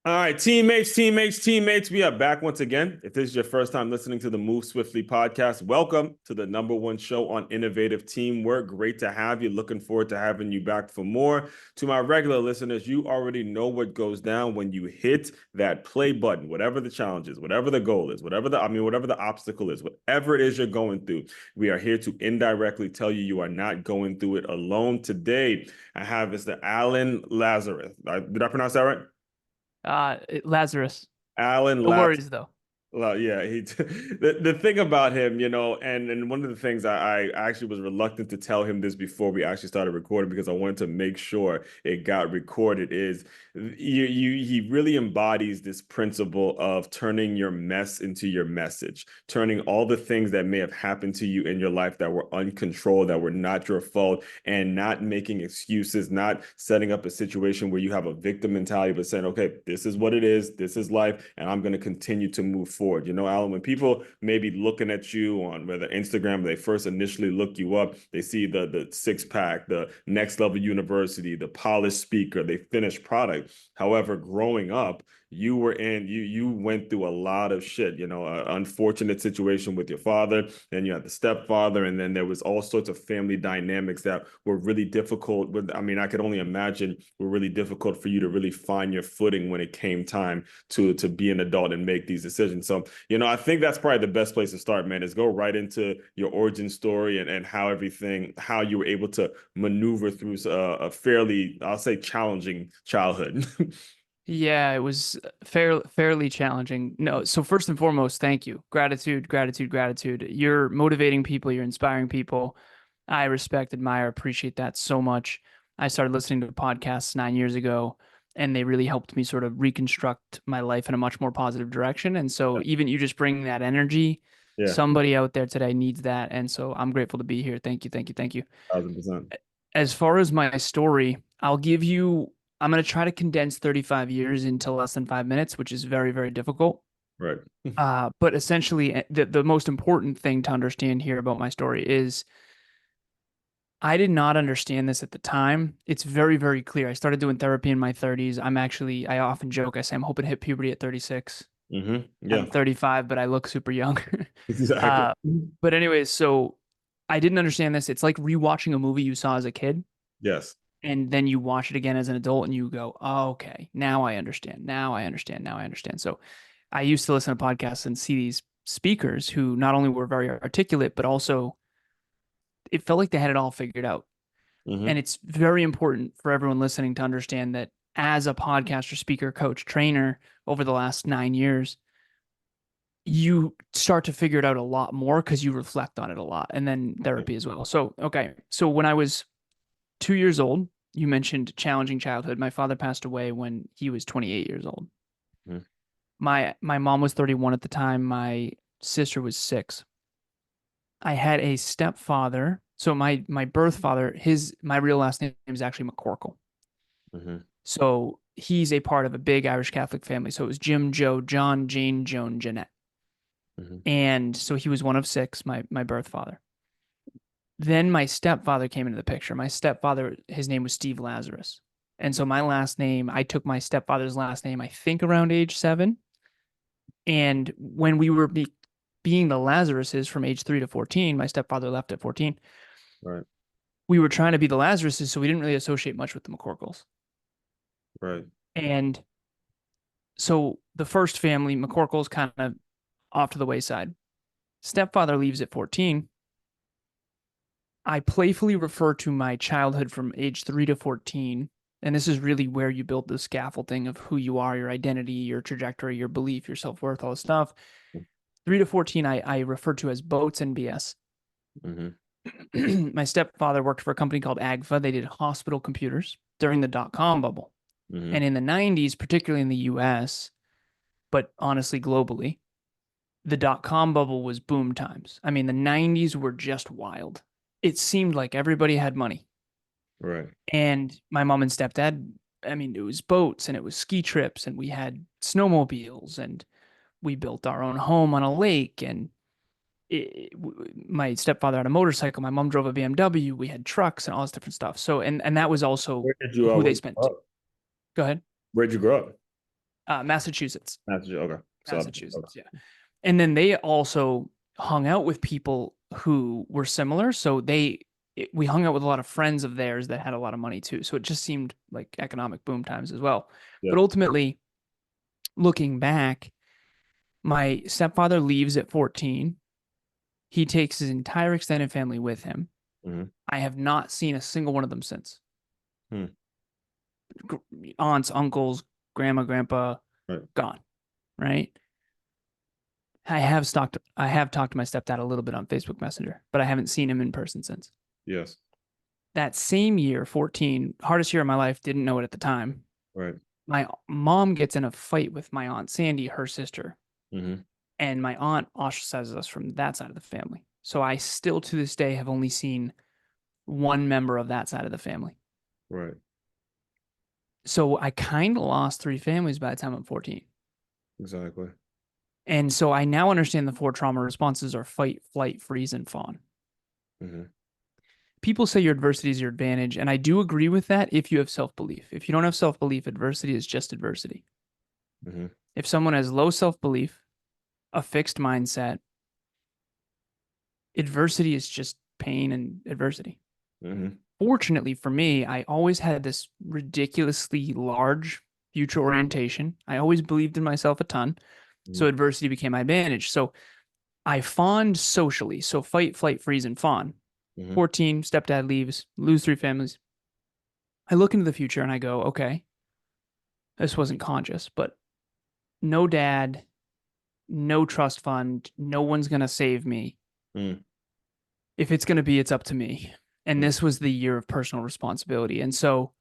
All right, teammates, we are back once again. If this is your first time listening to the Move Swiftly podcast, welcome to the number one show on innovative teamwork. Great to have you. Looking forward to having you back for more. To my regular listeners, you already know what goes down when you hit that play button, whatever the challenge is, whatever the goal is, whatever the obstacle is, whatever it is you're going through. We are here to indirectly tell you you are not going through it alone. Today, I have Mr. Alan Lazaros. Did I pronounce that right? Lazarus. Alan No Lazarus. worries though. Well, yeah, the thing about him, and one of the things I actually was reluctant to tell him this before we actually started recording because I wanted to make sure it got recorded is he really embodies this principle of turning your mess into your message, turning all the things that may have happened to you in your life that were uncontrolled, that were not your fault, and not making excuses, not setting up a situation where you have a victim mentality, but saying, okay, this is what it is, this is life, and I'm going to continue to move forward. Alan, when people may be looking at you on whether Instagram, they first initially look you up, they see the six pack, the next level university, the polished speaker, the finished product. However, growing up, you went through a lot of shit, an unfortunate situation with your father, then you had the stepfather, and then there was all sorts of family dynamics that were really difficult. I could only imagine were really difficult for you to really find your footing when it came time to be an adult and make these decisions. So, I think that's probably the best place to start, man, is go right into your origin story and how you were able to maneuver through a fairly, I'll say, challenging childhood. Yeah, it was fairly challenging. No, so first and foremost, thank you. Gratitude, gratitude, gratitude. You're motivating people, you're inspiring people. I respect, admire, appreciate that so much. I started listening to podcasts 9 years ago, and they really helped me sort of reconstruct my life in a much more positive direction. And so even you just bringing that energy, Yeah, somebody out there today needs that. And so I'm grateful to be here. Thank you, thank you, thank you. 1,000%. As far as my story, I'm going to try to condense 35 years into less than 5 minutes, which is very, very difficult. Right. But essentially, the most important thing to understand here about my story is I did not understand this at the time. It's very, very clear. I started doing therapy in my 30s. I often joke, I say I'm hoping to hit puberty at 36. I'm Yeah, 35, but I look super young. exactly. uh, but anyways, so I didn't understand this. It's like rewatching a movie you saw as a kid, Yes. and then you watch it again as an adult and you go, oh, okay, now I understand. Now I understand. Now I understand. So I used to listen to podcasts and see these speakers who not only were very articulate, but also it felt like they had it all figured out. And hmm it's very important for everyone listening to understand that as a podcaster, speaker, coach, trainer over the last 9 years, you start to figure it out a lot more because you reflect on it a lot, and then therapy as well. So, okay. So when I was 2 years old, you mentioned challenging childhood. My father passed away when he was 28 years old. hmm My mom was 31 at the time. My sister was 6. I had a stepfather. So my birth father, my real last name is actually McCorkle. hmm So he's a part of a big Irish Catholic family. So it was Jim, Joe, John, Jane, Joan, Jeanette. hmm And so he was one of 6, my birth father. Then my stepfather came into the picture. My stepfather, his name was Steve Lazarus. And so my last name, I took my stepfather's last name, I think around age 7. And when we were being the Lazaruses from age 3 to 14, my stepfather left at 14. Right. We were trying to be the Lazaruses, so we didn't really associate much with the McCorkles. Right. And so the first family, McCorkles, kind of off to the wayside. Stepfather leaves at 14. I playfully refer to my childhood from age 3 to 14. And this is really where you build the scaffolding of who you are, your identity, your trajectory, your belief, your self worth, all this stuff. 3 to 14, I refer to as boats and BS. hmm My stepfather worked for a company called AGFA. They did hospital computers during the dot-com bubble. hmm And in the 90s, particularly in the US, but honestly, globally, the dot-com bubble was boom times. I mean, the 90s were just wild. It seemed like everybody had money. Right. And my mom and stepdad, I mean, it was boats and it was ski trips and we had snowmobiles and we built our own home on a lake. And my stepfather had a motorcycle. My mom drove a BMW. We had trucks and all this different stuff. So, and that was also Where did you who where they did you spent. grow up? Go ahead. Where'd you grow up? Massachusetts. Okay. So, okay. Massachusetts, yeah. And then they also hung out with people who were similar. So we hung out with a lot of friends of theirs that had a lot of money too. So it just seemed like economic boom times as well. Yeah. But ultimately, looking back, my stepfather leaves at 14. He takes his entire extended family with him. Mm-hmm. I have not seen a single one of them since. Hmm. Aunts, uncles, grandma, grandpa, Right. gone. Right. I have talked to my stepdad a little bit on Facebook Messenger, but I haven't seen him in person since. Yes. That same year, 14, hardest year of my life, didn't know it at the time. Right. My mom gets in a fight with my aunt Sandy, her sister, Mm-hmm. and my aunt ostracizes us from that side of the family. So I still to this day have only seen one member of that side of the family. Right. So I kind of lost three families by the time I'm 14. Exactly. And so I now understand the four trauma responses are fight, flight, freeze, and fawn. Mm-hmm. People say your adversity is your advantage, and I do agree with that if you have self-belief. If you don't have self-belief, adversity is just adversity. Mm-hmm. If someone has low self-belief, a fixed mindset, adversity is just pain and adversity. Mm-hmm. Fortunately for me, I always had this ridiculously large future orientation. I always believed in myself a ton. Mm-hmm. So adversity became my advantage. So I fawned socially. So fight, flight, freeze, and fawn. Mm-hmm. 14, stepdad leaves, lose three families. I look into the future and I go, okay, this wasn't conscious, but no dad, no trust fund, no one's going to save me. Mm-hmm. If it's going to be, it's up to me. And this was the year of personal responsibility. And so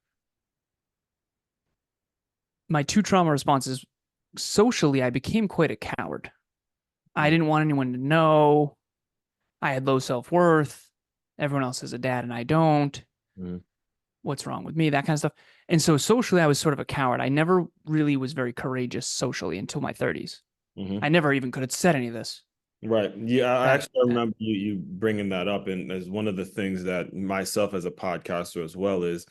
my two trauma responses socially, I became quite a coward. I didn't want anyone to know. I had low self worth. Everyone else has a dad and I don't. Mm-hmm. What's wrong with me? That kind of stuff. And so socially, I was sort of a coward. I never really was very courageous socially until my 30s. Mm-hmm. I never even could have said any of this. Right. Yeah, I That, actually that remember you bringing that up, and as one of the things that myself as a podcaster as well is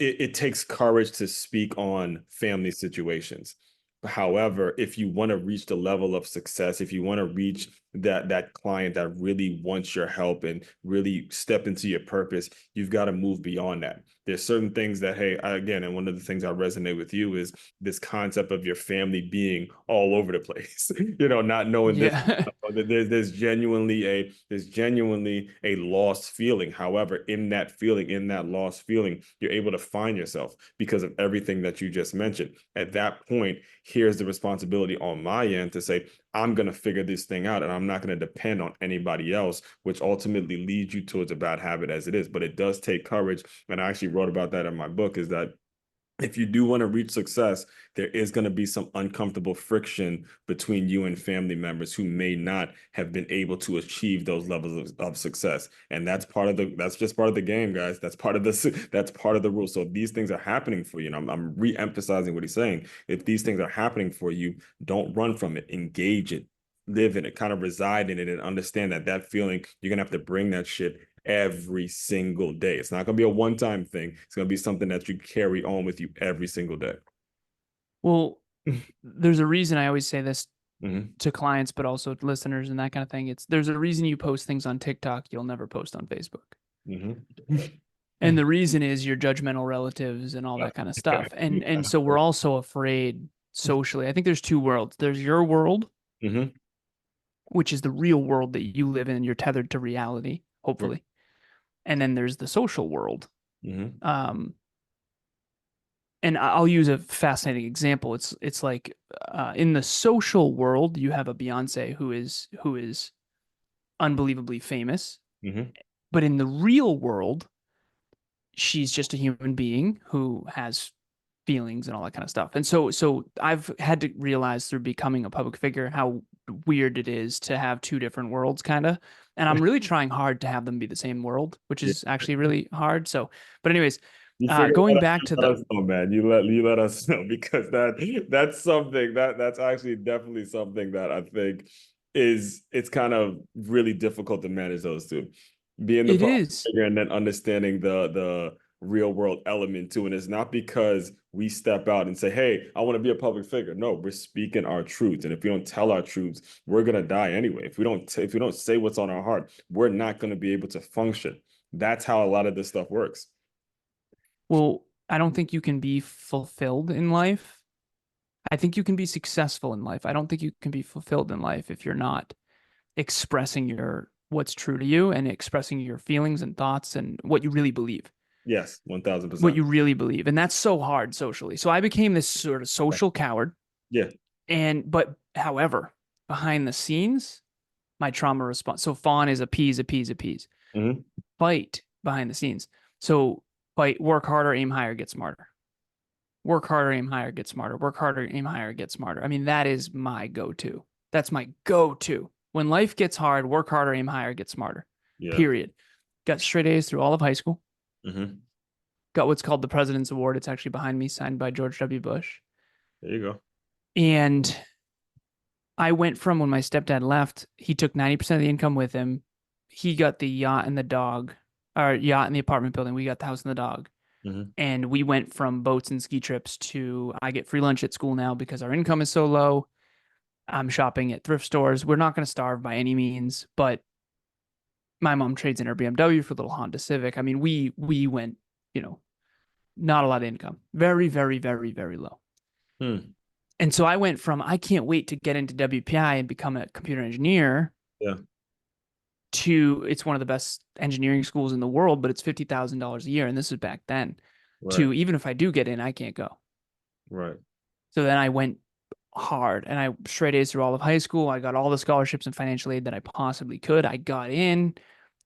it takes courage to speak on family situations. However, if you want to reach the level of success, if you want to reach that client that really wants your help and really step into your purpose, you've got to move beyond that. There's certain things that, hey, again, and one of the things I resonate with you is this concept of your family being all over the place. Not knowing this. yeah. There's genuinely a lost feeling. However, in that feeling, in that lost feeling, you're able to find yourself because of everything that you just mentioned. At that point, here's the responsibility on my end to say, I'm going to figure this thing out and I'm not going to depend on anybody else, which ultimately leads you towards a bad habit as it is. But it does take courage. And I actually wrote about that in my book, is that if you do want to reach success, there is going to be some uncomfortable friction between you and family members who may not have been able to achieve those levels of success. And that's just part of the game, guys. That's part of the rule. So if these things are happening for you, and I'm re-emphasizing what he's saying, if these things are happening for you, don't run from it, engage it, live in it, kind of reside in it, and understand that feeling, you're gonna have to bring that shit every single day. It's not going to be a one-time thing. It's going to be something that you carry on with you every single day. Well, there's a reason I always say this Mm-hmm. to clients, but also to listeners and that kind of thing. There's a reason you post things on TikTok you'll never post on Facebook. Mm-hmm. And the reason is your judgmental relatives and all that kind of stuff. And so we're also afraid socially. I think there's two worlds. There's your world, Mm-hmm. which is the real world that you live in. You're tethered to reality, hopefully. And then there's the social world. Mm-hmm. Um, and I'll use a fascinating example. It's like in the social world, you have a Beyonce who is unbelievably famous, Mm-hmm. but in the real world, she's just a human being who has feelings and all that kind of stuff. And so I've had to realize through becoming a public figure how weird it is to have two different worlds kind of. And I'm really trying hard to have them be the same world, which Yeah. is actually really hard. So, but anyways, You figure it going out, back you to let the us know, man. You let us know, because that's something that's actually definitely something that I think it's kind of really difficult to manage those two. Being the it public is figure and then understanding real world element to it. And it's not because we step out and say, hey, I want to be a public figure. No, we're speaking our truths. And if we don't tell our truths, we're gonna die anyway. If we don't say what's on our heart, we're not gonna be able to function. That's how a lot of this stuff works. Well, I don't think you can be fulfilled in life. I think you can be successful in life. I don't think you can be fulfilled in life if you're not expressing your what's true to you and expressing your feelings and thoughts and what you really believe. Yes, What 1000%. you really believe. And that's so hard socially. So I became this sort of social coward. Yeah. But however, behind the scenes, my trauma response. So fawn is appease, appease, appease. Hmm. Fight behind the scenes. So fight, work harder, aim higher, get smarter. Work harder, aim higher, get smarter. Work harder, aim higher, get smarter. I mean, that is my go-to. That's my go-to. When life gets hard, work harder, aim higher, get smarter. Yeah. Period. Got straight A's through all of high school. Hmm. Got what's called the President's Award. It's actually behind me, signed by George W. Bush. There you go. And I went from when my stepdad left, he took 90% of the income with him. He got the yacht and the dog, or yacht and the apartment building. We got the house and the dog. Hmm. And we went from boats and ski trips to I get free lunch at school now because our income is so low. I'm shopping at thrift stores. We're not going to starve by any means, but my mom trades in her BMW for a little Honda Civic. I mean, we went, you know, not a lot of income. Very, very, very, very low. Hmm. And so I went from I can't wait to get into WPI and become a computer engineer Yeah. to it's one of the best engineering schools in the world, but it's $50,000 a year. And this is back then Right. to even if I do get in, I can't go. Right. So then I went hard and I straight A's through all of high school. I got all the scholarships and financial aid that I possibly could. I got in,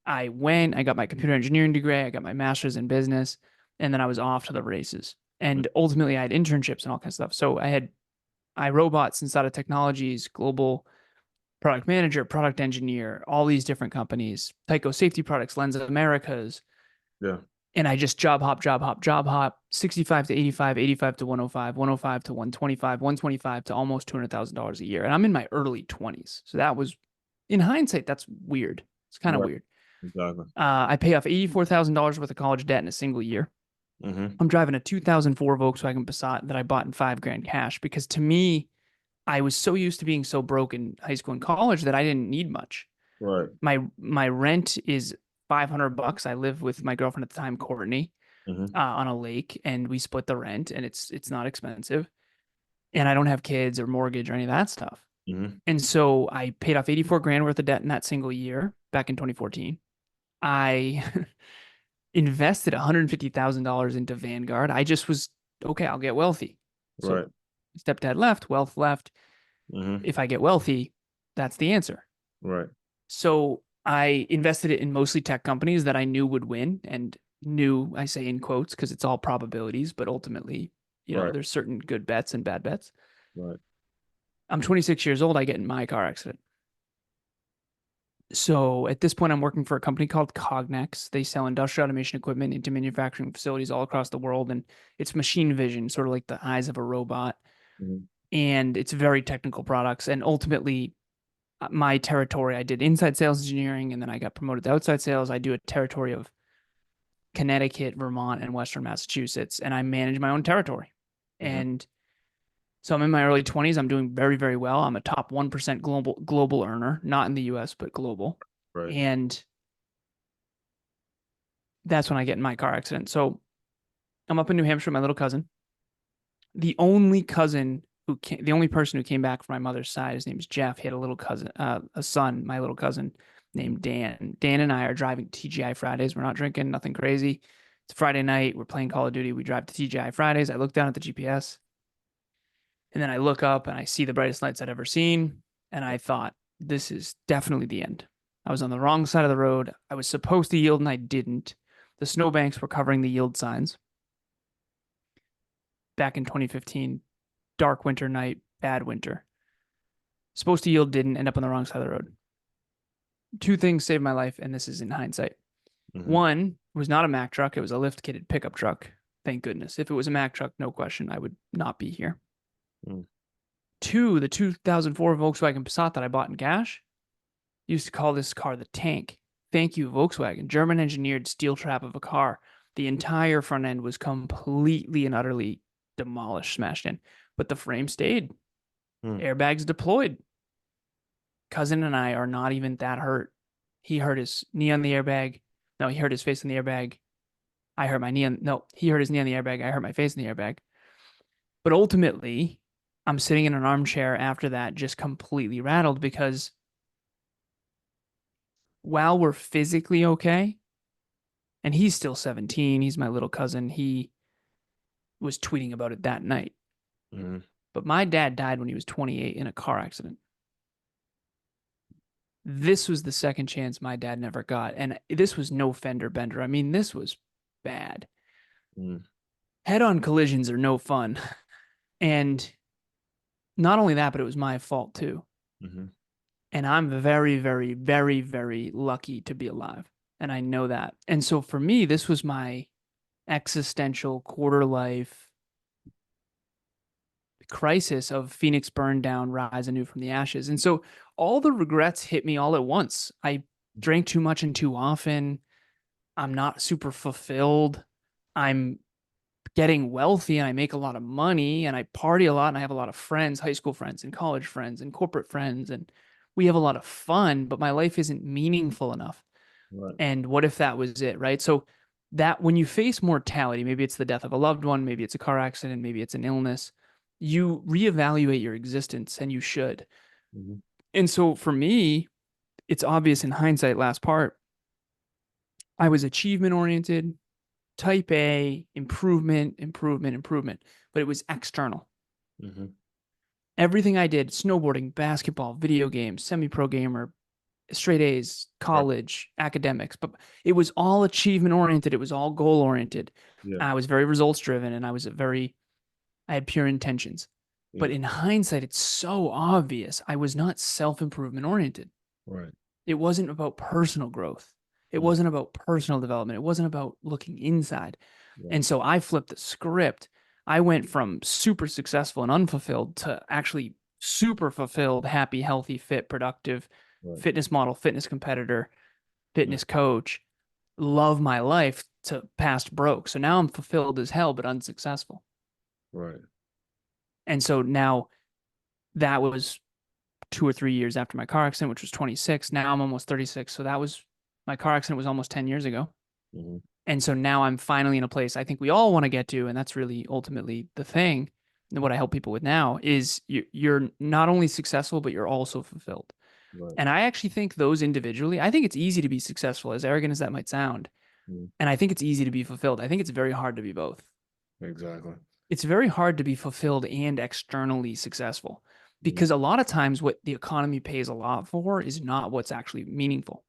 I got my computer engineering degree, I got my master's in business, and then I was off to the races. And ultimately I had internships and all kinds of stuff. So I had iRobot, Sensata Technologies, global product manager, product engineer, all these different companies, Tyco Safety Products, Lens Americas. Yeah. And I just job hop, job hop, job hop, 65 to 85, 85 to 105, 105 to 125, 125 to almost $200,000 a year. And I'm in my early 20s. So that was, in hindsight, that's weird. It's kind of Right. weird. Exactly. I pay off $84,000 worth of college debt in a single year. Hmm. I'm driving a 2004 Volkswagen Passat that I bought in 5 grand cash because to me, I was so used to being so broke in high school and college that I didn't need much. Right. My rent is $500. I live with my girlfriend at the time, Courtney, Hmm. on a lake, and we split the rent, and it's not expensive. And I don't have kids or mortgage or any of that stuff. Hmm. And so I paid off 84 grand worth of debt in that single year back in 2014. I invested $150,000 into Vanguard. I just was okay, I'll get wealthy. So Right. stepdad left, wealth left. Hmm. If I get wealthy, that's the answer. Right. So I invested it in mostly tech companies that I knew would win and knew, I say in quotes, because it's all probabilities, but ultimately, Right. there's certain good bets and bad bets. Right. I'm 26 years old. I get in my car accident. So at this point, I'm working for a company called Cognex. They sell industrial automation equipment into manufacturing facilities all across the world. And it's machine vision, sort of like the eyes of a robot. Hmm. And it's very technical products. And ultimately, my territory, I did inside sales engineering and then I got promoted to outside sales. I do a territory of Connecticut, Vermont, and Western Massachusetts, and I manage my own territory. Hmm. And so I'm in my early 20s. I'm doing very, very well. I'm a top 1% global earner, not in the US, but global. Right. And that's when I get in my car accident. So I'm up in New Hampshire with my little cousin. The only person who came back from my mother's side, his name is Jeff. He had a little cousin, a son, my little cousin named Dan. Dan and I are driving to TGI Fridays. We're not drinking, nothing crazy. It's Friday night. We're playing Call of Duty. We drive to TGI Fridays. I look down at the GPS and then I look up and I see the brightest lights I'd ever seen. And I thought, this is definitely the end. I was on the wrong side of the road. I was supposed to yield and I didn't. The snowbanks were covering the yield signs back in 2015. Dark winter night, bad winter. Supposed to yield, didn't, end up on the wrong side of the road. Two things saved my life, and this is in hindsight. Hmm. One was not a Mack truck, it was a lift kitted pickup truck. Thank goodness. If it was a Mack truck, no question, I would not be here. Mm. Two, the 2004 Volkswagen Passat that I bought in cash, used to call this car the tank. Thank you, Volkswagen. German engineered steel trap of a car. The entire front end was completely and utterly demolished, smashed in, but the frame stayed. Mm. Airbags deployed. Cousin and I are not even that hurt. He hurt his knee on the airbag. No, he hurt his face on the airbag. I hurt my knee on, no, he hurt his knee on the airbag. I hurt my face in the airbag. But ultimately, I'm sitting in an armchair after that, just completely rattled because while we're physically okay, and he's still 17, he's my little cousin, he was tweeting about it that night. Mm. But my dad died when he was 28 in a car accident. This was the second chance my dad never got. And this was no fender bender. I mean, this was bad. Mm. Head on collisions are no fun. And not only that, but it was my fault too. Mm-hmm. And I'm very, very, very, very lucky to be alive. And I know that. And so for me, this was my existential quarter life crisis of Phoenix burned down, rise anew from the ashes. And so all the regrets hit me all at once. I drank too much and too often. I'm not super fulfilled. I'm getting wealthy and I make a lot of money and I party a lot and I have a lot of friends, high school friends and college friends and corporate friends. And we have a lot of fun, but my life isn't meaningful enough. Right. And what if that was it? Right. So that when you face mortality, maybe it's the death of a loved one, maybe it's a car accident, maybe it's an illness, you reevaluate your existence and you should. Mm-hmm. And so for me, it's obvious in hindsight, last part, I was achievement oriented, type A, improvement, improvement, improvement, but it was external. Mm-hmm. Everything I did, snowboarding, basketball, video games, semi pro gamer, straight A's, Right. college, academics, but it was all achievement oriented. It was all goal oriented. Yeah. I was very results driven and I had pure intentions. But Yeah. in hindsight, it's so obvious I was not self improvement oriented. Right. It wasn't about personal growth. It Mm. wasn't about personal development. It wasn't about looking inside. Right. And so I flipped the script. I went from super successful and unfulfilled to actually super fulfilled, happy, healthy, fit, productive, Right. fitness model, fitness competitor, Mm. fitness coach, love my life to past broke. So now I'm fulfilled as hell, but unsuccessful. Right. And so now that was 2 or 3 years after my car accident, which was 26. Now I'm almost 36. So that was my car accident was almost 10 years ago. Mm-hmm. And so now I'm finally in a place I think we all want to get to. And that's really ultimately the thing. And what I help people with now is you're not only successful, but you're also fulfilled. Right. And I actually think those individually, I think it's easy to be successful, as arrogant as that might sound. Mm. And I think it's easy to be fulfilled. I think it's very hard to be both. Exactly. It's very hard to be fulfilled and externally successful Mm. because a lot of times what the economy pays a lot for is not what's actually meaningful.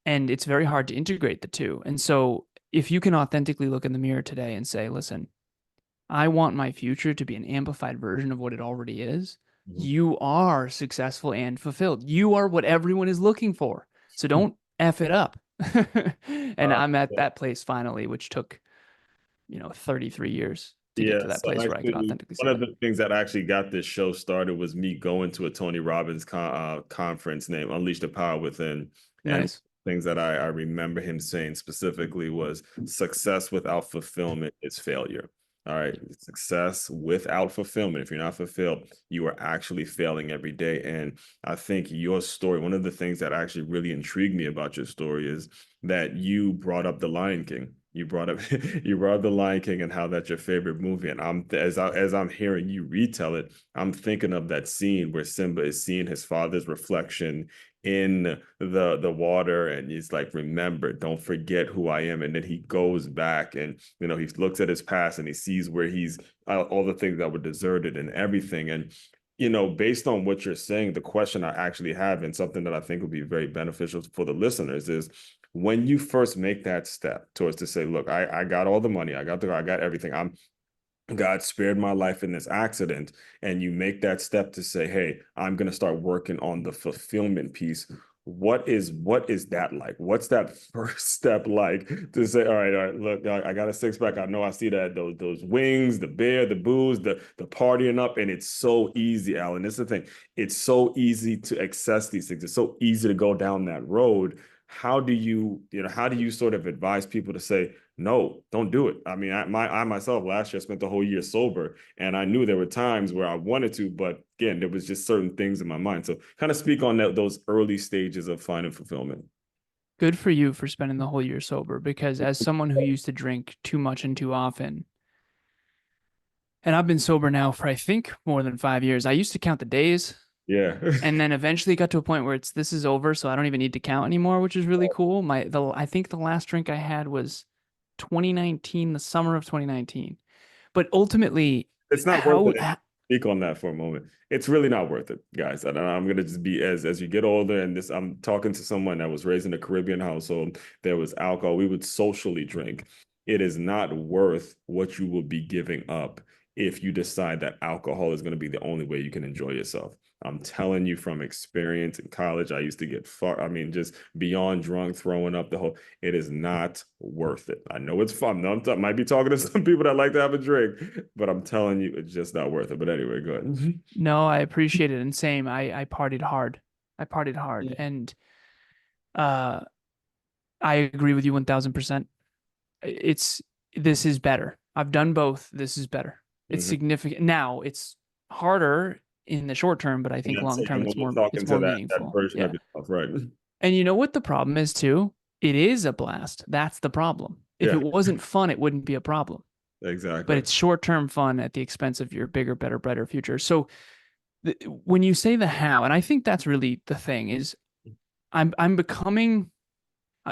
And it's very hard to integrate the two. And so if you can authentically look in the mirror today and say, listen, I want my future to be an amplified version of what it already is, Mm-hmm. you are successful and fulfilled. You are what everyone is looking for. So don't F it up. And I'm at Yeah. that place finally, which took, 33 years to get Yeah, to that so place where I can actually, authentically say one of that. the things that actually got this show started was me going to a Tony Robbins conference named Unleash the Power Within. And Nice. things that I remember him saying specifically was success without fulfillment is failure. All right, success without fulfillment. If you're not fulfilled, you are actually failing every day. And I think your story, one of the things that actually really intrigued me about your story is that you brought up The Lion King. You brought up you brought up The Lion King and how that's your favorite movie. And as I'm hearing you retell it, I'm thinking of that scene where Simba is seeing his father's reflection in the water, and he's like, remember, don't forget who I am. And then he goes back and he looks at his past and he sees where he's all the things that were deserted and everything. And based on what you're saying, the question I actually have, and something that I think would be very beneficial for the listeners, is when you first make that step towards to say, look, I got all the money, I got everything. God spared my life in this accident, and you make that step to say, hey, I'm going to start working on the fulfillment piece. What is that like? What's that first step like to say, all right, look, I got a six pack. I know I see that those wings, the beer, the booze, the partying up, and it's so easy, Alan. This is the thing. It's so easy to access these things. It's so easy to go down that road. How do you sort of advise people to say, No, don't do it. I mean, I myself last year spent the whole year sober, and I knew there were times where I wanted to, but again, there was just certain things in my mind. So, kind of speak on those early stages of finding fulfillment. Good for you for spending the whole year sober, because as someone who used to drink too much and too often, and I've been sober now for I think more than 5 years, I used to count the days, Yeah. and then eventually got to a point where this is over, so I don't even need to count anymore, which is really cool. I think the last drink I had was 2019, the summer of 2019. But ultimately, It's not worth how it. Speak on that for a moment. It's really not worth it, guys. And I'm gonna just be as you get older, and this I'm talking to someone that was raised in a Caribbean household. There was alcohol. We would socially drink. It is not worth what you will be giving up if you decide that alcohol is going to be the only way you can enjoy yourself. I'm telling you from experience in college, I used to get far, I mean, just beyond drunk, throwing up the whole, it is not worth it. I know it's fun. Might be talking to some people that like to have a drink, but I'm telling you, it's just not worth it. But anyway, go ahead. No, I appreciate it. And same, I partied hard. I partied hard. And uh I agree with you 1000%. It's this is better. I've done both. This is better. It's Mhm. significant. Now it's harder in the short term, but I And think that's long term saying when we're it's talking to more that meaningful. version of Yeah. yourself, right? And you know what the problem is too? It is a blast. That's the problem. If Yeah, it wasn't fun, it wouldn't be a problem. But exactly. it's short term fun at the expense of your bigger, better, brighter future. So when you say the how, and I think that's really the thing is I'm becoming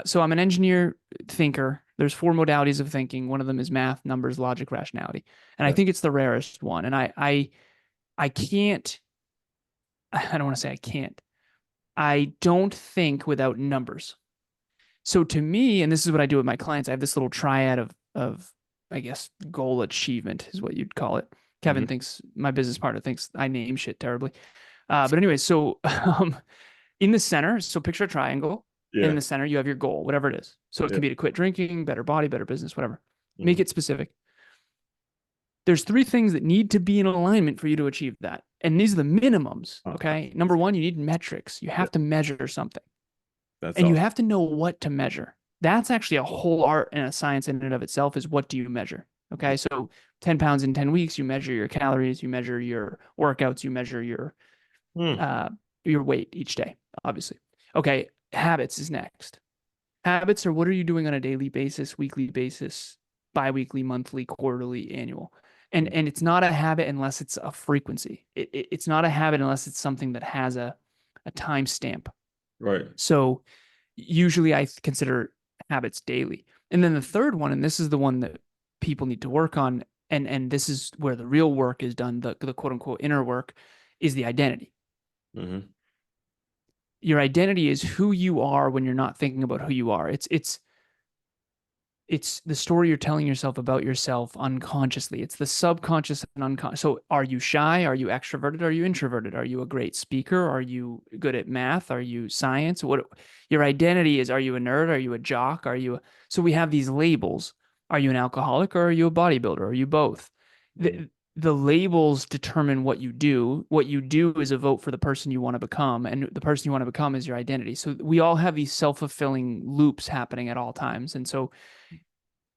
so I'm an engineer thinker. There's four modalities of thinking. One of them is math, numbers, logic, rationality. And I Yeah. think it's the rarest one. And I can't I don't want to say I can't. I don't think without numbers. So to me, and this is what I do with my clients, I have this little triad of I guess goal achievement is what you'd call it. Kevin Hmm. thinks my business partner thinks I name shit terribly. But anyway, so in the center, so picture a triangle, and in Yeah. the center you have your goal, whatever it is. So it Yeah. can be to quit drinking, better body, better business, whatever. Make Hmm. it specific. There's three things that need to be in alignment for you to achieve that. And these are the minimums. Okay. Number one, you need metrics. You Yeah. have to measure something, That's and you all. have to know what to measure. That's actually a whole art and a science in and of itself is what do you measure? Okay. So 10 pounds in 10 weeks, you measure your calories, you measure your workouts, you measure Hmm. uh, your weight each day, obviously. Okay. Habits is next. Habits are what are you doing on a daily basis, weekly basis, biweekly, monthly, quarterly, annual. And it's not a habit unless it's a frequency. It's not a habit unless it's something that has a time stamp. Right. So usually I consider habits daily. And then the third one, and this is the one that people need to work on, and this is where the real work is done, the quote unquote inner work, is the identity. Hmm. Your identity is who you are when you're not thinking about who you are. It's the story you're telling yourself about yourself unconsciously. It's the subconscious and unconscious. So, are you shy? Are you extroverted? Are you introverted? Are you a great speaker? Are you good at math? Are you science? What your identity is? Are you a nerd? Are you a jock? So we have these labels. Are you an alcoholic or are you a bodybuilder? Are you both? Hmm. The labels determine what you do. What you do is a vote for the person you want to become, and the person you want to become is your identity. So we all have these self-fulfilling loops happening at all times, and so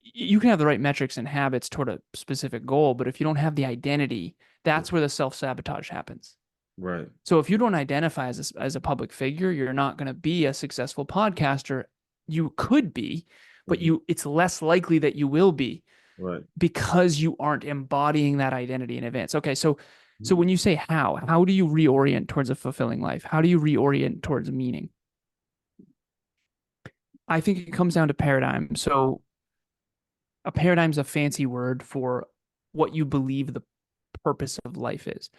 you can have the right metrics and habits toward a specific goal, but if you don't have the identity, that's where the self sabotage happens. Right. So if you don't identify as a public figure, you're not going to be a successful podcaster. You could be, but Hmm. it's less likely that you will be Right. because you aren't embodying that identity in advance. Okay, so when you say how do you reorient towards a fulfilling life? How do you reorient towards meaning? I think it comes down to paradigm. So a paradigm is a fancy word for what you believe the purpose of life is,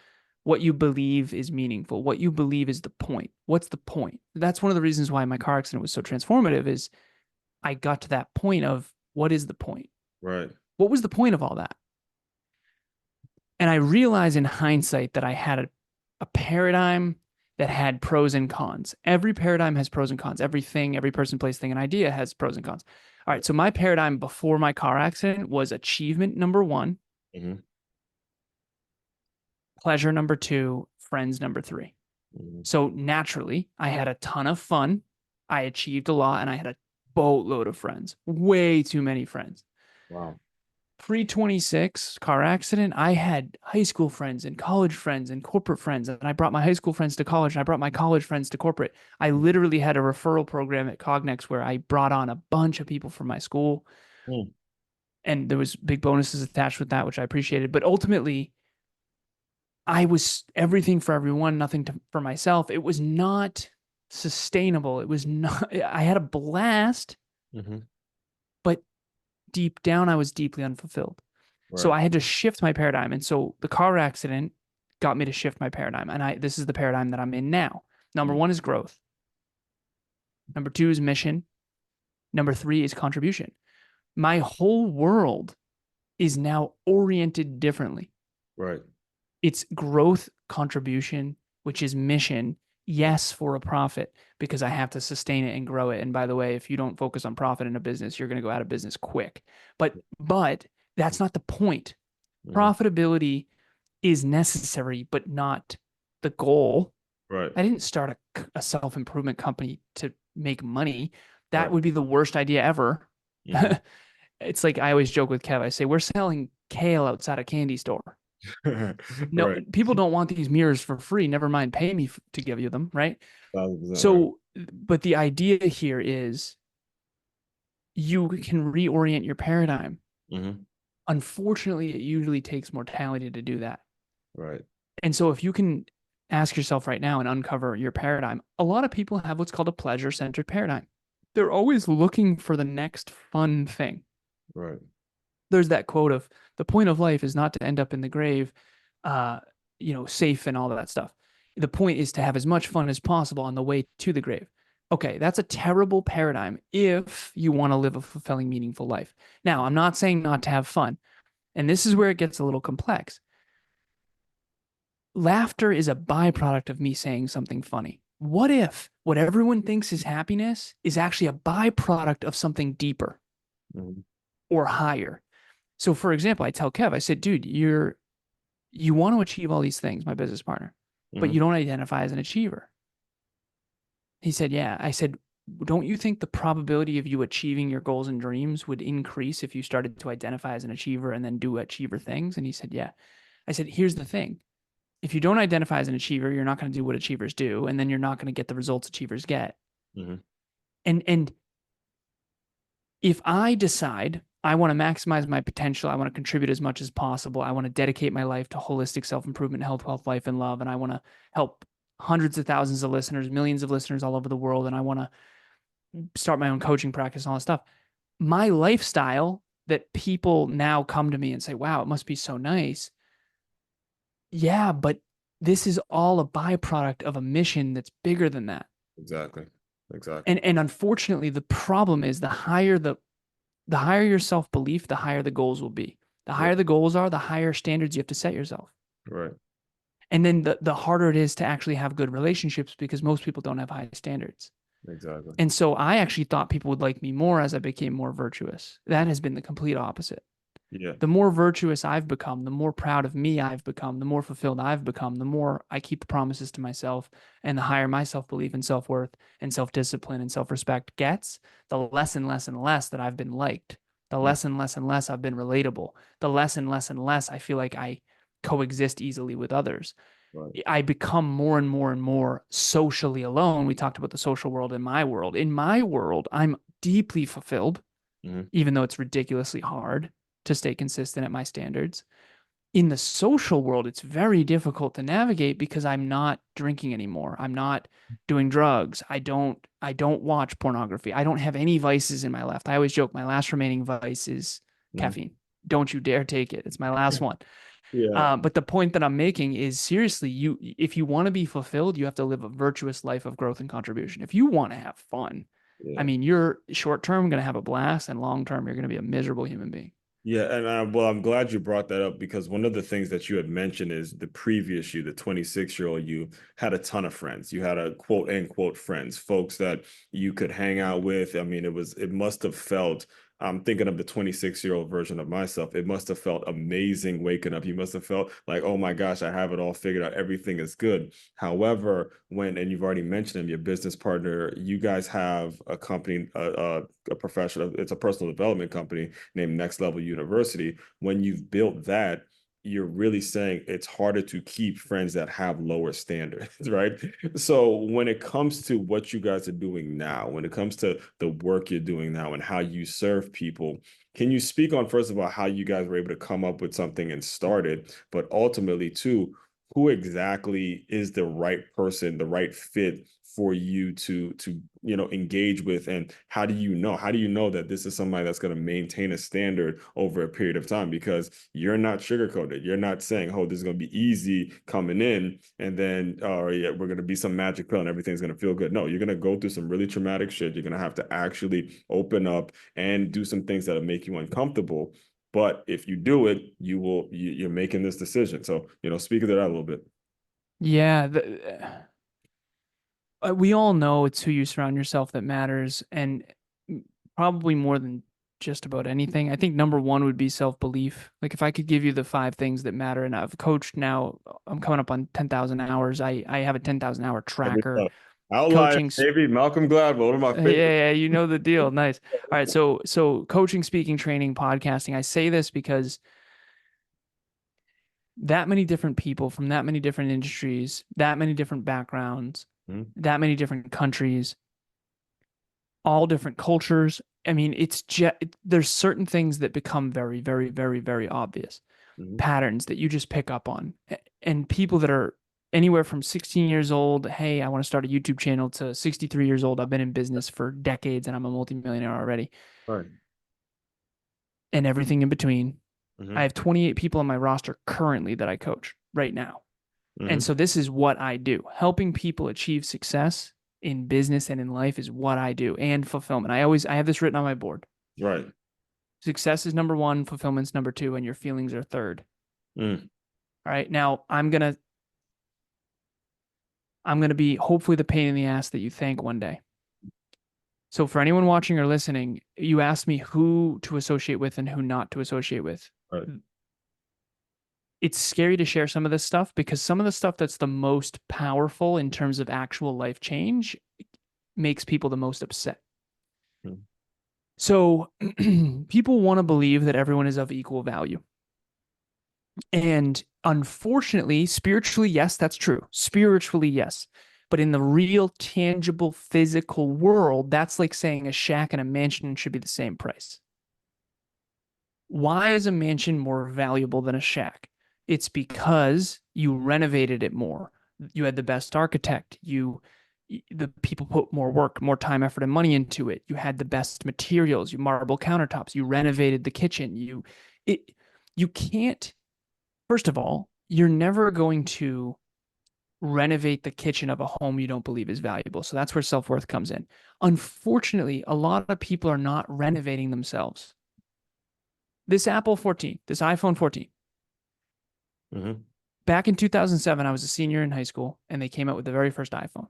what you believe is meaningful, what you believe is the point. What's the point? That's one of the reasons why my car accident was so transformative is I got to that point of what is the point? Right. What was the point of all that? And I realized in hindsight that I had a paradigm that had pros and cons. Every paradigm has pros and cons. Everything, every person, place, thing, and idea has pros and cons. All right. So my paradigm before my car accident was achievement number one, Hmm. pleasure number two, friends number three. Hmm. So naturally, I had a ton of fun. I achieved a lot and I had a boatload of friends, way too many friends. Wow. Pre 26 car accident, I had high school friends and college friends and corporate friends. And I brought my high school friends to college and I brought my college friends to corporate. I literally had a referral program at Cognex where I brought on a bunch of people from my school, Mm, and there was big bonuses attached with that, which I appreciated. But ultimately, I was everything for everyone, nothing for myself. It was not sustainable. It was not, I had a blast, hmm. but deep down, I was deeply unfulfilled. So Right. I had to shift my paradigm. And so the car accident got me to shift my paradigm. And this is the paradigm that I'm in now. Number Mm, one is growth. Number two is mission. Number three is contribution. My whole world is now oriented differently. right. It's growth, contribution, which is mission. Yes, for a profit, because I have to sustain it and grow it. And by the way, if you don't focus on profit in a business, you're going to go out of business quick. But that's not the point. Hmm. Profitability is necessary, but not the goal. Right. I didn't start a self improvement company to make money. That Right. would be the worst idea ever. Hmm. It's like I always joke with Kev. I say, we're selling kale outside a candy store. No, Right. people don't want these mirrors for free. Never mind pay me to give you them, right? 1,000% right. So, but the idea here is you can reorient your paradigm. Hmm. Unfortunately, it usually takes more talent to do that. Right. And so if you can ask yourself right now and uncover your paradigm, a lot of people have what's called a pleasure centered paradigm. They're always looking for the next fun thing. Right. There's that quote of the point of life is not to end up in the grave, safe and all of that stuff. The point is to have as much fun as possible on the way to the grave. Okay, that's a terrible paradigm if you want to live a fulfilling, meaningful life. Now, I'm not saying not to have fun, and this is where it gets a little complex. Laughter is a byproduct of me saying something funny. What if what everyone thinks is happiness is actually a byproduct of something deeper Hmm. or higher? So, for example, I tell Kev, I said, dude, you want to achieve all these things, my business partner, but Hmm. you don't identify as an achiever. He said, yeah. I said, don't you think the probability of you achieving your goals and dreams would increase if you started to identify as an achiever and then do achiever things? And he said, yeah. I said, here's the thing. If you don't identify as an achiever, you're not going to do what achievers do, and then you're not going to get the results achievers get. Hmm. And if I decide I want to maximize my potential, I want to contribute as much as possible, I want to dedicate my life to holistic self-improvement, health, wealth, life, and love, and I want to help hundreds of thousands of listeners, millions of listeners all over the world, and I want to start my own coaching practice and all that stuff. My lifestyle that people now come to me and say, wow, it must be so nice. Yeah, but this is all a byproduct of a mission that's bigger than that. Exactly. Exactly. And unfortunately, the problem is the higher your self belief, the higher the goals will be. The Right. higher the goals are, the higher standards you have to set yourself. Right. And then the harder it is to actually have good relationships because most people don't have high standards. Exactly. And so I actually thought people would like me more as I became more virtuous. That has been the complete opposite. Yeah. The more virtuous I've become, the more proud of me I've become, the more fulfilled I've become, the more I keep promises to myself, and the higher my self belief and self worth and self discipline and self respect gets, the less and less and less that I've been liked, the Mm, less and less I've been relatable, the less and less I feel like I coexist easily with others. right. I become more and more and more socially alone. We talked about the social world in my world. In my world, I'm deeply fulfilled, Hmm. even though it's ridiculously hard to stay consistent at my standards. In the social world, it's very difficult to navigate because I'm not drinking anymore. I'm not doing drugs. I don't watch pornography. I don't have any vices in my left. I always joke my last remaining vice is Hmm. caffeine. Don't you dare take it. It's my last one. Yeah. But the point that I'm making is seriously, if you want to be fulfilled, you have to live a virtuous life of growth and contribution. If you want to have fun, I Yeah. mean, you're short term going to have a blast, and long term, you're going to be a miserable human being. Yeah, and well, I'm glad you brought that up because one of the things that you had mentioned is the previous you, the 26-year-old you, had a ton of friends. You had a quote unquote friends, folks that you could hang out with. I mean, it must have felt I'm thinking of the 26-year-old version of myself. It must have felt amazing waking up. You must have felt like, oh my gosh, I have it all figured out. Everything is good. However, and you've already mentioned him, your business partner, you guys have a company, a professional, it's a personal development company named Next Level University. When you've built that, you're really saying it's harder to keep friends that have lower standards, right? So when it comes to what you guys are doing now, when it comes to the work you're doing now and how you serve people, can you speak on, first of all, how you guys were able to come up with something and start it, but ultimately, too, who exactly is the right person, the right fit for you to engage with, and how do you know that this is somebody that's going to maintain a standard over a period of time? Because you're not sugarcoated. You're not saying, oh, this is going to be easy coming in, and then, oh yeah, we're going to be some magic pill and everything's going to feel good. No, you're going to go through some really traumatic shit. You're going to have to actually open up and do some things that'll make you uncomfortable. But if you do it, you're making this decision. So, speak of that a little bit. Yeah, we all know it's who you surround yourself that matters, and probably more than just about anything. I think number one would be self-belief. Like if I could give you the five things that matter, and I've coached now, I'm coming up on 10,000 hours. I have a 10,000 hour Every tracker. outlier, Coaching, maybe Malcolm Gladwell, one of my yeah, favorite. yeah, you know the deal. Nice. All right, so coaching, speaking, training, podcasting. I say this because that many different people from that many different industries, that many different backgrounds, Mhm, that many different countries, all different cultures. I mean, it's just there's certain things that become very, very, very, very obvious mhm, patterns that you just pick up on. And people that are anywhere from 16 years old, hey, I want to start a YouTube channel, to 63 years old, I've been in business for decades and I'm a multimillionaire already, right. and everything in between. I Mhm, have 28 people on my roster currently that I coach right now. And mhm, so this is what I do. Helping people achieve success in business and in life is what I do, and fulfillment. I have this written on my board. right. Success is number one, fulfillment's number two, and your feelings are third. Mm, All right. Now I'm gonna be hopefully the pain in the ass that you thank one day. So for anyone watching or listening, you asked me who to associate with and who not to associate with. right. It's scary to share some of this stuff because some of the stuff that's the most powerful in terms of actual life change makes people the most upset. Mm, So people want to believe that everyone is of equal value. And unfortunately, spiritually, yes, that's true. Spiritually, yes. But in the real, tangible, physical world, that's like saying a shack and a mansion should be the same price. Why is a mansion more valuable than a shack? It's because you renovated it more. You had the best architect. The people put more work, more time, effort, and money into it. You had the best materials. You marble countertops. You renovated the kitchen. It, you can't. First of all, you're never going to renovate the kitchen of a home you don't believe is valuable. So that's where self worth comes in. Unfortunately, a lot of people are not renovating themselves. This Apple 14, this iPhone 14, mhm, back in 2007, I was a senior in high school and they came out with the very first iPhone.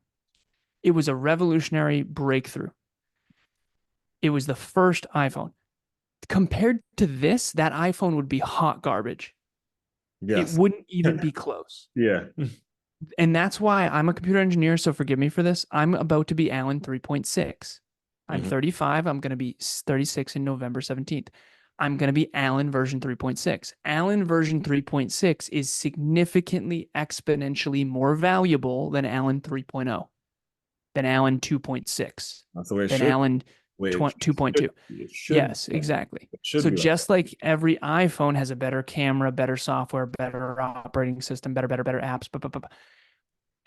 It was a revolutionary breakthrough. It was the first iPhone. Compared to this, that iPhone would be hot garbage. It yes. wouldn't even be close. Yeah. And that's why I'm a computer engineer. So forgive me for this. I'm about to be Alan 3.6. I'm Mhm, 35. I'm going to be 36 in November 17th. I'm going to be Alan version 3.6. Alan version 3.6 is significantly exponentially more valuable than Alan 3.0, than Alan 2.6, that's the way it than should. Alan Way it should 2.2. be. It should be Yes, like that. exactly. It should So be like just like every iPhone has a better camera, better software, better operating system, better apps,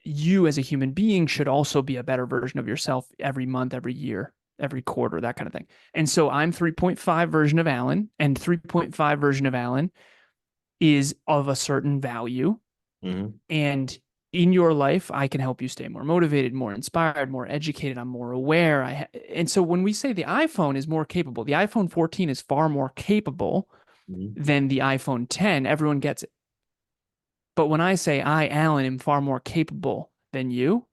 you as a human being should also be a better version of yourself every month, every year, every quarter, that kind of thing. And so I'm 3.5 version of Alan, and 3.5 version of Alan is of a certain value. that. Mhm, And in your life, I can help you stay more motivated, more inspired, more educated. I'm more aware. And so when we say the iPhone is more capable, the iPhone 14 is far more capable mhm. than the iPhone 10. Everyone gets it. But when I say I, Alan, am far more capable than you,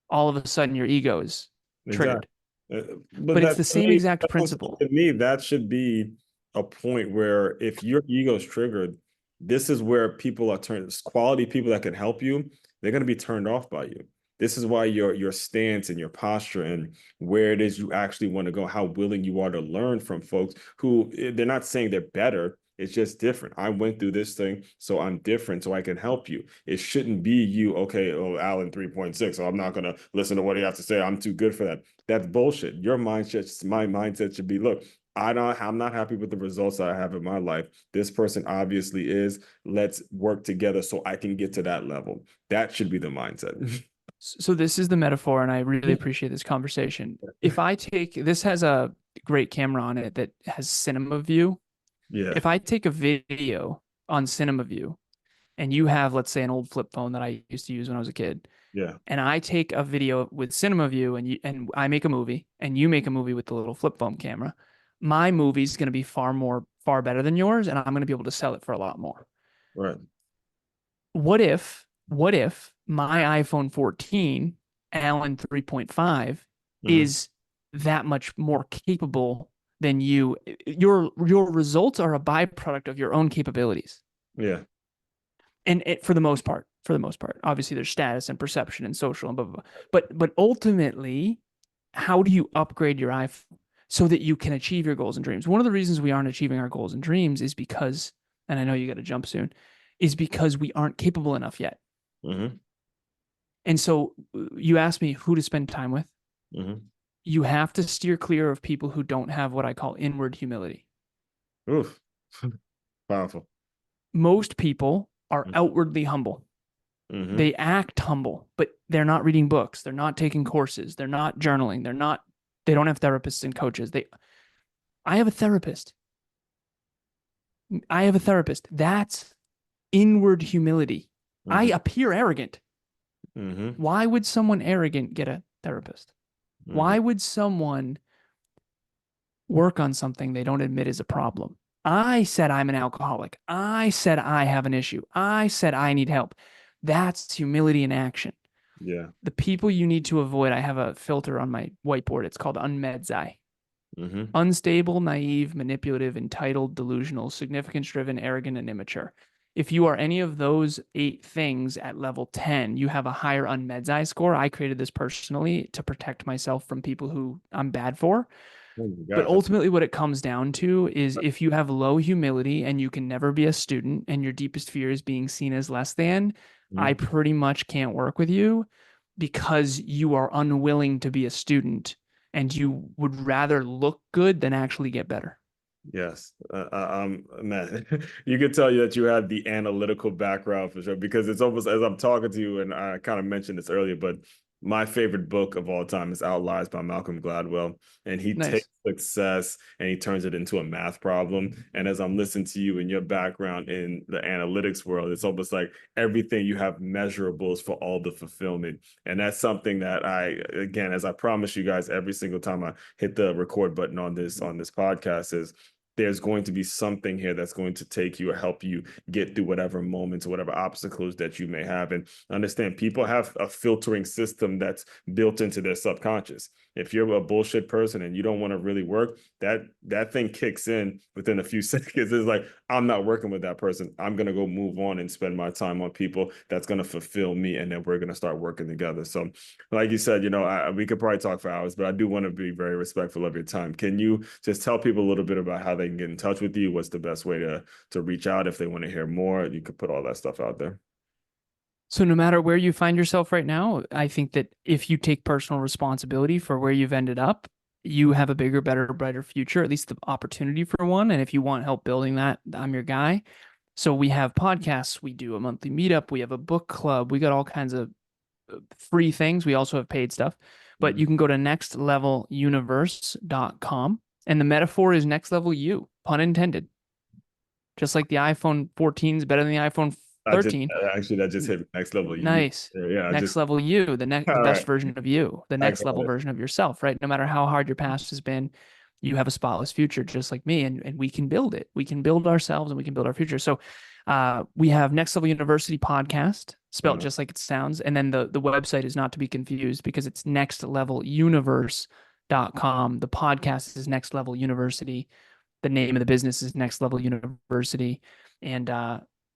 all of a sudden your ego is Exactly. triggered. Uh, But But it's that the to same me, exact to principle. me, that should be a point where if your ego's triggered, this is where people are turned, quality people that can help you, they're going to be turned off by you. This is why your stance and your posture and where it is you actually want to go, how willing you are to learn from folks who they're not saying they're better. It's just different. I went through this thing, so I'm different, so I can help you. It shouldn't be you, okay, oh, Alan 3.6, so I'm not going to listen to what he has to say. I'm too good for that. That's bullshit. My mindset should be, look, I'm not happy with the results that I have in my life. This person obviously is. Let's work together so I can get to that level. That should be the mindset. So this is the metaphor, and I really appreciate this conversation. If I take this has a great camera on it that has cinema view. Yeah, If I take a video on cinema view and you have, let's say, an old flip phone that I used to use when I was a kid, yeah, and I take a video with cinema view and I make a movie and you make a movie with the little flip phone camera, my movie's going to be far better than yours, and I'm going to be able to sell it for a lot more. right. What if my iPhone 14 Allen 3.5 Hmm. is that much more capable than you? Your results are a byproduct of your own capabilities. Yeah. And for the most part, obviously there's status and perception and social and blah blah blah. But ultimately, how do you upgrade your iPhone so that you can achieve your goals and dreams? One of the reasons we aren't achieving our goals and dreams is because, and I know you got to jump soon, is because we aren't capable enough yet. Hmm. And so you asked me who to spend time with. Hmm. You have to steer clear of people who don't have what I call inward humility. Oof. Powerful. Most people are outwardly humble. Hmm. They act humble, but they're not reading books. They're not taking courses. They're not journaling. They don't have therapists and coaches. I have a therapist. I have a therapist. That's inward humility. I Hmm. appear arrogant. Hmm. Why would someone arrogant get a therapist? Hmm. Why would someone work on something they don't admit is a problem? I said I'm an alcoholic. I said I have an issue. I said I need help. That's humility in action. Yeah. The people you need to avoid, I have a filter on my whiteboard. It's called unmedzai. Hmm. Unstable, naive, manipulative, entitled, delusional, significance driven, arrogant, and immature. If you are any of those 8 things at level 10, you have a higher unmedzai score. I created this personally to protect myself from people who I'm bad for. Oh my But gosh. ultimately, what it comes down to is if you have low humility and you can never be a student and your deepest fear is being seen as less than, I Mhm. pretty much can't work with you because you are unwilling to be a student and you would rather look good than actually get better. Yes, man, you could tell you that you have the analytical background for sure because it's almost as I'm talking to you, and I kind of mentioned this earlier, but my favorite book of all time is Outliers by Malcolm Gladwell, and he takes Nice. success and he turns it into a math problem. And as I'm listening to you and your background in the analytics world, it's almost like everything you have measurables for all the fulfillment, and that's something that again, as I promise you guys every single time I hit the record button on this podcast is there's going to be something here that's going to take you or help you get through whatever moments or whatever obstacles that you may have. And understand people have a filtering system that's built into their subconscious. If you're a bullshit person and you don't want to really work, that thing kicks in within a few seconds. It's like, I'm not working with that person. I'm gonna go move on and spend my time on people that's gonna fulfill me, and then we're gonna start working together. So like you said, we could probably talk for hours, but I do want to be very respectful of your time. Can you just tell people a little bit about how they can get in touch with you? What's the best way to reach out if they want to hear more? You could put all that stuff out there. So, no matter where you find yourself right now, I think that if you take personal responsibility for where you've ended up, you have a bigger, better, brighter future, at least the opportunity for one. And if you want help building that, I'm your guy. So, we have podcasts, we do a monthly meetup, we have a book club, we got all kinds of free things. We also have paid stuff, but Mhm. you can go to nextleveluniverse.com. And the metaphor is next level you, pun intended. Just like the iPhone 14 is better than the iPhone I just 13. actually that just hit me. Next level. You, Nice. yeah, I Next just level you, all the best right. version of you, the I next got level it. version of yourself, right? No matter how hard your past has been, you have a spotless future just like me, and we can build it. We can build ourselves and we can build our future. So we have Next Level University podcast, spelled just like it sounds. And then the website is not to be confused because it's nextleveluniverse.com. The podcast is Next Level University. The name of the business is Next Level University. And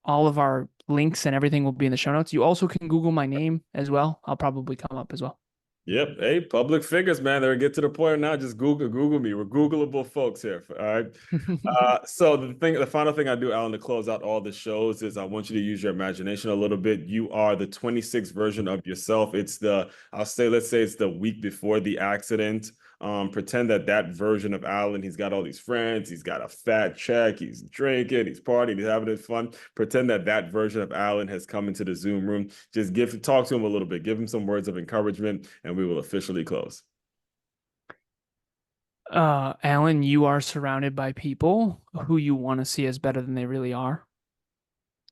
all of our links and everything will be in the show notes. You also can Google my name as well. I'll probably come up as well. Yep. Hey, public figures, man. They're get to the point now. Just Google me. We're Googleable folks here. All right. So the final thing I do, Alan, to close out all the shows is I want you to use your imagination a little bit. You are the 26th version of yourself. Let's say it's the week before the accident. Pretend that version of Alan, he's got all these friends, he's got a fat check, he's drinking, he's partying, he's having his fun. Pretend that version of Alan has come into the Zoom room. Just talk to him a little bit, give him some words of encouragement, and we will officially close. Alan, you are surrounded by people who you want to see as better than they really are.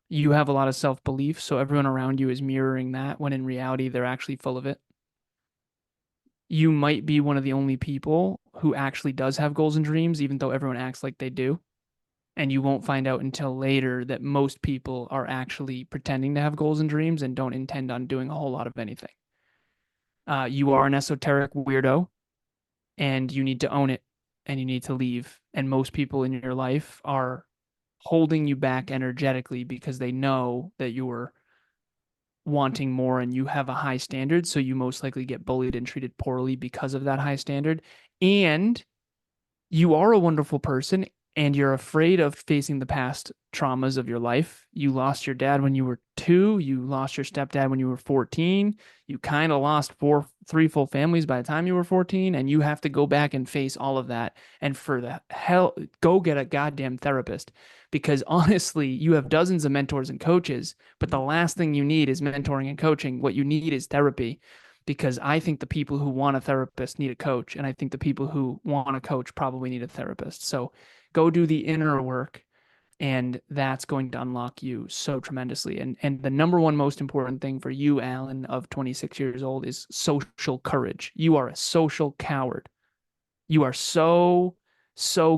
You have a lot of self belief, so everyone around you is mirroring that when in reality, they're actually full of it. You might be one of the only people who actually does have goals and dreams, even though everyone acts like they do. And you won't find out until later that most people are actually pretending to have goals and dreams and don't intend on doing a whole lot of anything. You are an esoteric weirdo and you need to own it and you need to leave. And most people in your life are holding you back energetically because they know that you're wanting more and you have a high standard. So you most likely get bullied and treated poorly because of that high standard. And you are a wonderful person and you're afraid of facing the past traumas of your life. You lost your dad when you were 2, you lost your stepdad when you were 14, you kind of lost 3 full families by the time you were 14, and you have to go back and face all of that. And for the hell, go get a goddamn therapist, because honestly, you have dozens of mentors and coaches, but the last thing you need is mentoring and coaching. What you need is therapy, because I think the people who want a therapist need a coach, and I think the people who want a coach probably need a therapist. So go do the inner work, and that's going to unlock you so tremendously. And the number one most important thing for you, Alan, of 26 years old, is social courage. You are a social coward. You are so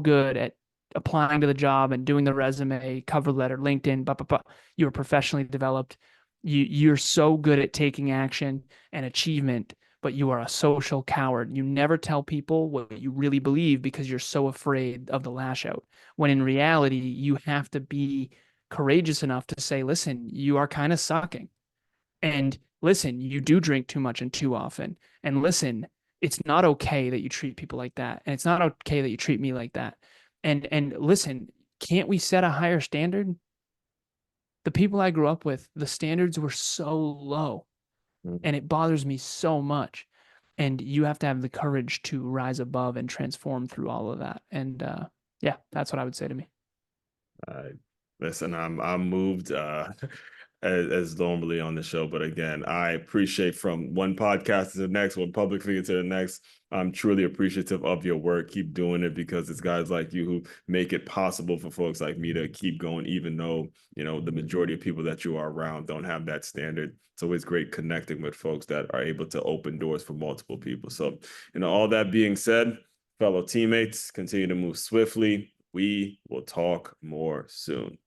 good at applying to the job and doing the resume, cover letter, LinkedIn, blah, blah, blah. You're professionally developed. You're so good at taking action and achievement, but you are a social coward. You never tell people what you really believe because you're so afraid of the lash out. When in reality, you have to be courageous enough to say, listen, you are kind of sucking. And listen, you do drink too much and too often. And listen, it's not okay that you treat people like that. And it's not okay that you treat me like that. And listen, can't we set a higher standard? The people I grew up with, the standards were so low and it bothers me so much. And you have to have the courage to rise above and transform through all of that. And yeah, that's what I would say to me. Uh, Listen, I'm moved as normally on the show, but again, I appreciate from one podcast to the next, one public figure to the next. I'm truly appreciative of your work. Keep doing it because it's guys like you who make it possible for folks like me to keep going, even though, the majority of people that you are around don't have that standard. It's always great connecting with folks that are able to open doors for multiple people. So, all that being said, fellow teammates, continue to move swiftly. We will talk more soon.